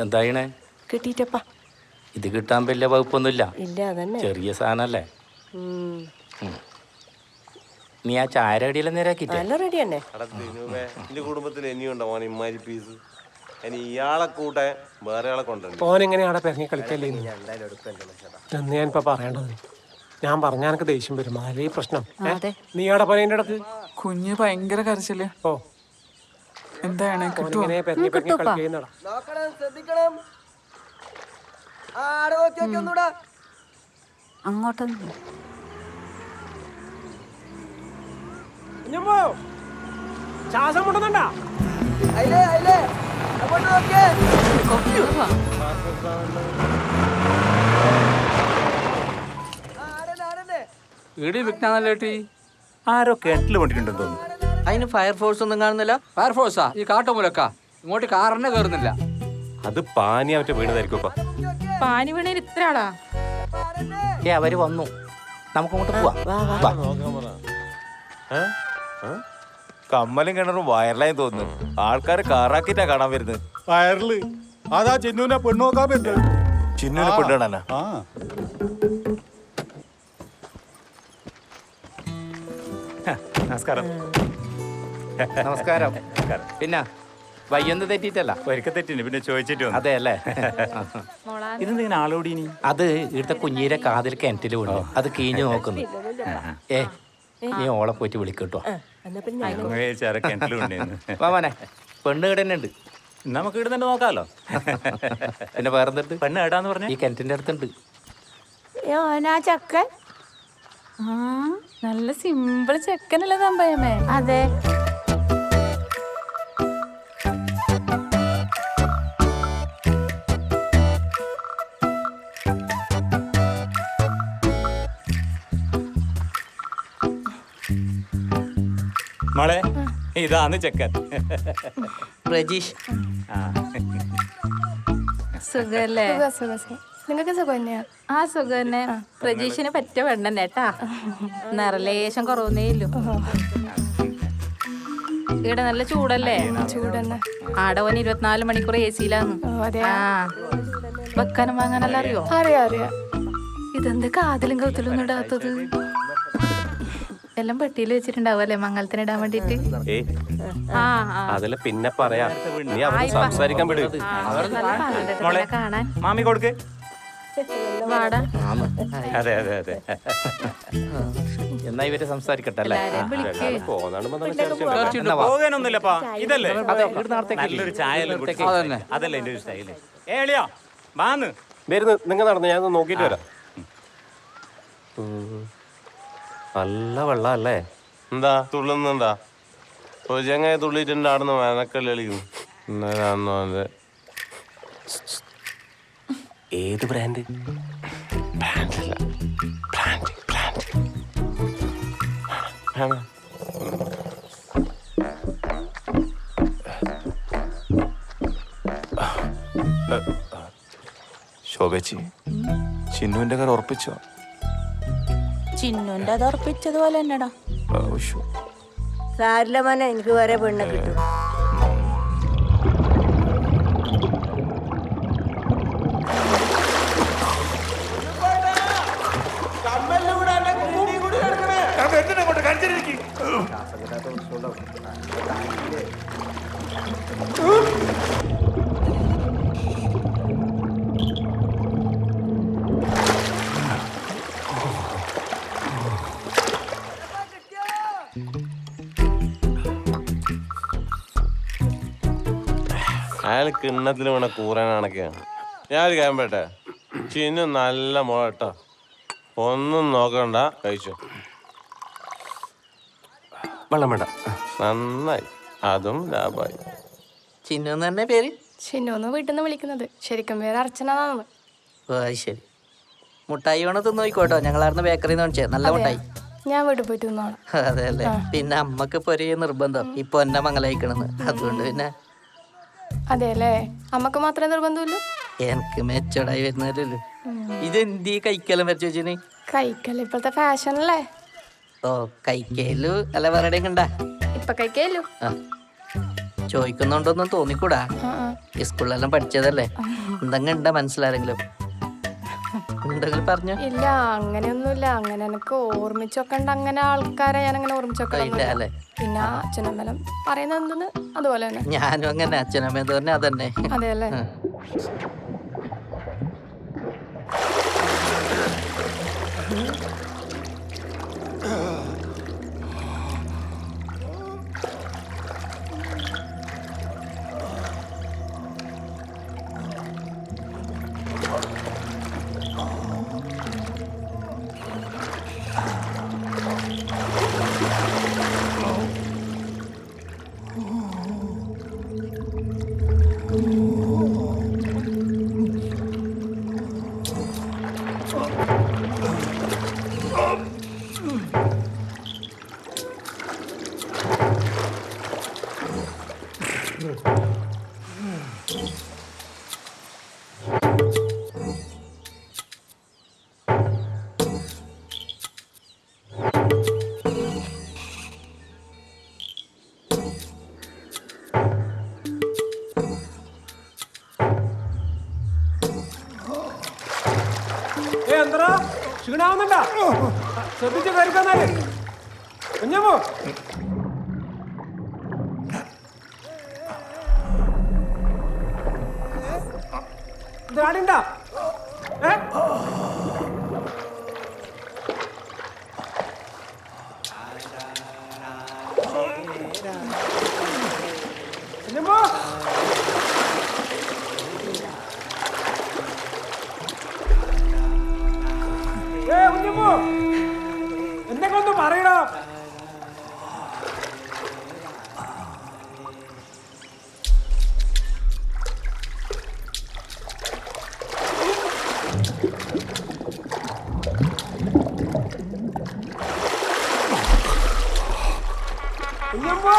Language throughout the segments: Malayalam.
എന്തായണേ? കിട്ടിട്ടപ്പാ. ഇത് കിട്ടാൻ വലിയ വകുപ്പൊന്നുമില്ല. ഇല്ല, അതന്നെ ചെറിയ സാധനല്ലേ. നീ ആ ചായരടിയെല്ലാം നേരാക്കിട്ടേ? നല്ല റെഡി തന്നെ. എന്റെ കുടുംബത്തിൽ ഇനിയുണ്ടോ മോൻ ഇമ്മാരി പീസ്? ഇനി ഇയാളെ കൂട്ടെ വേറെ ആളെ കൊണ്ടുണ്ട്. ഓനെങ്ങനെ അവിടെ പെരങ്ങി കളിക്കല്ലേ എന്ന് ഞാനിപ്പോ പറയേണ്ടത്. ഞാൻ പറഞ്ഞ എനിക്ക് ദേഷ്യം വരും. അതേ പ്രശ്നം. നീ അവിടെ പനേന്റെ ഇടക്ക് കുഞ്ഞ് ഭയങ്കര കരച്ചില്. ഓ എന്താണ് ഇങ്ങനെ പെരങ്ങി പെരങ്ങി കളിക്കുന്നടാ. അങ്ങോട്ടൊന്നും ശ്വാസം മുട്ടുന്നുണ്ടാ? വീട് വിൽക്കാനല്ലേട്ടി ആരോ കിണറ്റിൽ കൊണ്ടിട്ടുണ്ടെന്ന് തോന്നുന്നു. അതിന് ഫയർഫോഴ്സ് ഒന്നും കാണുന്നില്ല. ഫയർഫോഴ്സാ ഈ കാട്ടുമൂലക്ക ഇങ്ങോട്ട് കാറിനെ കയറുന്നില്ല. അത് പാനി അവറ്റ വീണതായിരിക്കും. പാനി വീണേന് ഇത്ര ആളാ? അവര് വന്നു, നമുക്കങ്ങോട്ട് പോവാം. കമ്മലും കിണറും വയറിലായി തോന്നുന്നു. ആൾക്കാര് കാറാക്കിട്ടാ കാണാൻ വരുന്നത്. വയറില് അതാ ചിന്നുവിനെ പെണ്ണു നോക്കാൻ പറ്റും. ചിന്നുവിനെ പെണ്ണാണല്ലോ. നമസ്കാരം. നമസ്കാരം. പിന്നെ വയ്യൊന്ന് തെറ്റിട്ടല്ല, ഒരിക്കൽ തെറ്റിന് പിന്നെ ചോദിച്ചിട്ട് വന്നു. അതെ അല്ലേ? ഇതെന്തിങ്ങനെ ആളോടി? അത് ഇവിടുത്തെ കുഞ്ഞീരെ കാതിൽ കിണറ്റിൽ വീണു. അത് കീഞ്ഞു നോക്കുന്നു. നീ ഓളെ പോയിട്ട് വിളിക്കട്ടോ. വാമനെ, പെണ്ണ് കിടന്നെ ഉണ്ട്. നമുക്ക് ഇവിടെ തന്നെ നോക്കാലോ. പിന്നെ വേറെന്തുണ്ട്? പെണ്ണ് ഏടാന്ന് പറഞ്ഞ ഈ കിണറ്റിന്റെ അടുത്തുണ്ട്. ചക്കൻ നല്ല സിമ്പിൾ ചെക്കനല്ലേ തമ്പയമ്മേ? അതെ. മോളെ ഇതാന്ന് ചെക്കൻ. പ്രജീഷ്. സുഖല്ലേ? നിങ്ങൾക്ക് സുഖം തന്നെയാ? ആ സുഖം തന്നെ. പ്രജീഷിന് പറ്റിയ പെണ്ണെന്നെ കേട്ടാ. നിറലേശം കുറവൊന്നേ ഇല്ലു. ഇവിടെ നല്ല ചൂടല്ലേ? ചൂടന്നെ. ആടവൻ 24 മണിക്കൂർ AC-ലാന്ന്. വെക്കാനും വാങ്ങാനെല്ലാം അറിയോ? അറിയാം. ഇതെന്ത് കാതിലും കൗത്തിലൊന്നും ഇടാത്തത്? എല്ലാം പെട്ടിയിൽ വെച്ചിട്ടുണ്ടാവുമല്ലേ മംഗളത്തിന് ഇടാൻ വേണ്ടിട്ട്? അതെല്ലാം പിന്നെ പറയാ. നീ അവിടെ സംസാരിക്കാൻ വിടും. കാണാൻ മാമി കൊടുക്ക്. വാടാ. അതെ അതെ അതെ. എന്നാ ഇവര് സംസാരിക്കട്ടെ അല്ലേ? പോകാനൊന്നുമില്ലപ്പാ. ഇതല്ലേ നല്ലൊരു ചായ അതല്ലേ എന്റെ ഒരു സ്റ്റൈല്. ഏളിയോ മാന്ന് വരുന്നു. നിങ്ങൾ നടന്നു, ഞാൻ നോക്കിട്ട് വരാം. നല്ല വെള്ളം അല്ലേ? എന്താ തുള്ളുന്നെന്താ? ചങ്ങായി തുള്ളിട്ടുണ്ടാടുന്ന വേനക്കല്ലിക്കുന്നു. ഏത് ബ്രാൻഡ്? ബ്രാൻഡല്ല, ബ്രാൻഡ്. ശോഭേച്ചി, ചിന്നുവിന്റെ കാര്യം ഉറപ്പിച്ചോ? ചിന്നുന്റെ അത് ഉറപ്പിച്ചതുപോലെ തന്നെടാ. സാരില്ല മോനെ, എനിക്ക് വേറെ പെണ്ണെ കിട്ടും. അയാൾ കിണ്ണത്തിൽ വീണ കൂറാനണക്കെയാണ്. ഞാനൊരു കാര്യം പറയട്ടെ, ചിന്നു നല്ല മുള കേട്ടോ. ഒന്നും നോക്കണ്ട, കഴിച്ചോ. വെള്ളം വേണ്ട. നന്നായി, അതും ലാഭമായി. ചിന്നു എന്ന് പറഞ്ഞ പേര്? ചിന്നു വീട്ടിൽ നിന്ന് വിളിക്കുന്നത്. ശരിക്കും പേര് അർച്ചനാണ്. ഓ ശരി. മുട്ടായി വേണം തിന്നു നോക്കോട്ടോ. ഞങ്ങളായിരുന്നു ബേക്കറിന്ന് മേടിച്ചേ. നല്ല മുട്ടായി. ഞാൻ വീട്ടിൽ പോയിട്ട് തിന്നോളാം. അതെ അല്ലേ? പിന്നെ അമ്മക്ക് ഇപ്പൊ ഒരു നിർബന്ധം, ഇപ്പൊ എന്നെ മംഗലയിക്കണെന്ന്. അതുകൊണ്ട് പിന്നെ അതെ അല്ലേ? അമ്മക്ക് മാത്രമേ നിർബന്ധമില്ലൂ. എനിക്ക് മെച്ചോടായി വരുന്നല്ലോ. ഇതെന്തി കൈക്കെല്ലാം വരച്ചു വെച്ചിന്? കഴിക്കല് ഇപ്പോഴത്തെ ഫാഷൻ അല്ലേ? ഓ കൈക്കയിലു അല്ല വേറെ കണ്ടാ? ഇപ്പൊ കഴിക്കല്ലോ. ചോദിക്കുന്നുണ്ടോന്നും തോന്നിക്കൂടാ. ഈ സ്കൂളിലെല്ലാം പഠിച്ചതല്ലേ, എന്തെങ്കിലും ഉണ്ടോ മനസ്സിലാരെങ്കിലും ഉണ്ടെങ്കിൽ പറഞ്ഞു. ഇല്ല അങ്ങനെയൊന്നുമില്ല. അങ്ങനെ എനിക്ക് ഓർമ്മിച്ചൊക്കണ്ട അങ്ങനെ ആൾക്കാരെ ഞാൻ അങ്ങനെ ഓർമ്മിച്ചൊക്കെ അല്ലേ? പിന്നെ അച്ഛനമ്മലും പറയുന്നത് എന്തെന്ന് അതുപോലെ തന്നെ ഞാനും അങ്ങനെ അച്ഛനമ്മ എന്ന് പറഞ്ഞാൽ അതന്നെ. അതെ അല്ലേ? എന്താ ക്ഷീണാവുന്നുണ്ടാ? ശ്രദ്ധിച്ച് കരുതാന്നാല് കുഞ്ഞമ്മോ. ഇതാടിണ്ടാ? കുഞ്ഞമ്മോ കുഞ്ഞമ്മോ എന്തൊക്കെ ഒന്ന് പറയണോ? കുഞ്ഞമ്മോ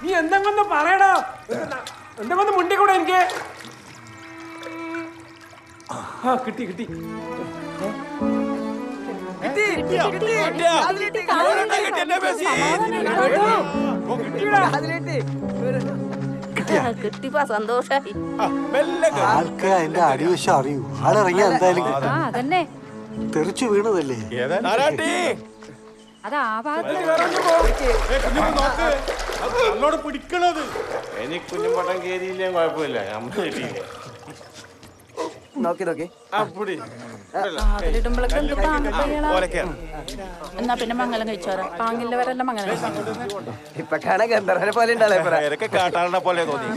നീ എന്തെങ്കിലും പറയണോ? എന്തെങ്കിലും മുണ്ടിക്കൂടെ എനിക്ക്? ആ കിട്ടി കിട്ടി. കിട്ടിപ്പോ സന്തോഷായി. ആൾക്ക് അതിന്റെ അടിവശം അറിയൂ. ആളിറങ്ങിയ എന്തായാലും അതന്നെ തെറിച്ചു വീണതല്ലേ. നല്ലോണം പിടിക്കണത്. എനിക്ക് കുഞ്ഞുപട്ടം കയറിയില്ലേ കുഴപ്പമില്ല, നമ്മൾ കിട്ടിയില്ലേ. അപ്പടി എന്നാ പിന്നെ മംഗലം കഴിച്ചോരാ. പാങ്ങില്ലവരെല്ലാം മംഗലം ഇപ്പൊ കാണാൻ ഗന്ധർവനെ പോലെ ഇവരൊക്കെ കാട്ടാളനെ പോലെ തോന്നി.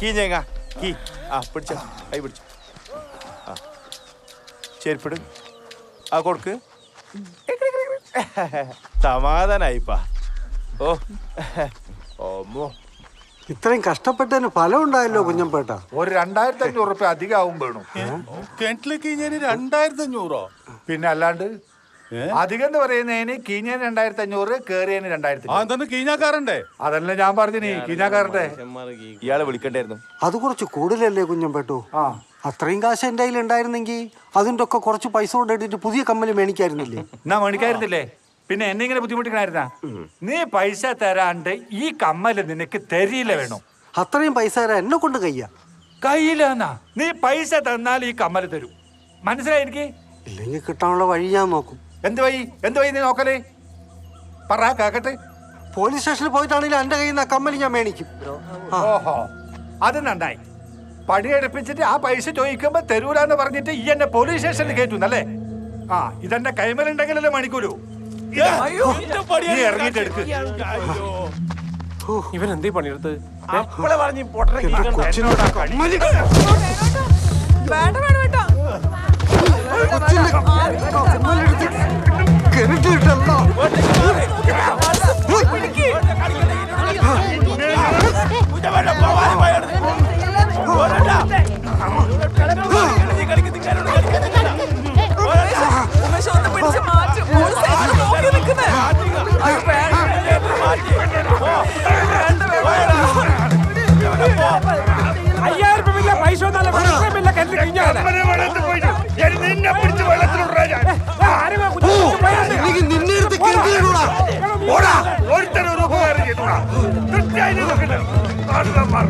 കീ ഞേങ്ങ കീ ആ പിടിച്ചോ, കൈ പിടിച്ചു. ആ ചെരുപ്പിട്, ആ കൊടുക്ക്. സമാധാനായിപ്പാ. ഓ ഓമോ ഇത്രയും കഷ്ടപ്പെട്ടതിന് ഫലം ഉണ്ടായല്ലോ കുഞ്ഞമ്പേട്ട. ഒരു 2500 റുപ്യ അധികം ആവും വേണം. കിണറ്റില് കീഞ്ഞതിന് 2500? പിന്നെ അല്ലാണ്ട് അധികം എന്ന് പറയുന്നതിന് കീഞ്ഞതിന് 2500, കേറിയതിന് 2000. കീഞ്ഞാക്കാറുണ്ടേ? അതല്ല ഞാൻ പറഞ്ഞിനി കീഞ്ഞാക്കാറുണ്ടേ. ഇയാളെ വിളിക്കണ്ടായിരുന്നു. അത് കുറച്ച് കൂടുതലല്ലേ കുഞ്ഞമ്പേട്ടു? അത്രയും കാശ് എന്റെ കയ്യിൽ ഉണ്ടായിരുന്നെങ്കിൽ അതിന്റെ ഒക്കെ കുറച്ച് പൈസ കൊണ്ടിട്ട് പുതിയ കമ്മല് മേടിക്കായിരുന്നില്ലേ? എന്നാ മേടിക്കായിരുന്നില്ലേ? പിന്നെ എന്നെ ഇങ്ങനെ ബുദ്ധിമുട്ടിക്കണായിരുന്ന? നീ പൈസ തരാണ്ട് ഈ കമ്മല് നിനക്ക് തരിയില്ല വേണോ? അത്രയും പൈസ തരാൻ എന്നെ കൊണ്ട് കയ്യിലെന്നാ? നീ പൈസ തന്നാൽ ഈ കമ്മല് തരൂ. മനസ്സിലായി എനിക്ക്? ഇല്ലെങ്കിൽ കിട്ടാനുള്ള വഴി ഞാൻ നോക്കും. എന്ത് വഴി നീ നോക്കലേ? പറ കേക്കട്ടെ. പോലീസ് സ്റ്റേഷനിൽ പോയിട്ടാണെങ്കിലും എന്റെ കയ്യിൽ നിന്ന് കമ്മല് ഞാൻ മേടിക്കും. ഓഹോ, അത് നന്നായി. പണിയെടുപ്പിച്ചിട്ട് ആ പൈസ ചോദിക്കുമ്പോ തരൂരാന്ന് പറഞ്ഞിട്ട് ഈ എന്നെ പോലീസ് സ്റ്റേഷനിൽ കയറ്റുന്നല്ലേ? ആ ഇതെന്റെ കൈമലുണ്ടെങ്കിലല്ലേ മണിക്കൂരൂ. നീ ഇറങ്ങിയിട്ട് എടുക്ക്. ഇവൻ എന്തേ പണിയെടുത്ത്? ഒരുത്തരം കള്ളന്മാർ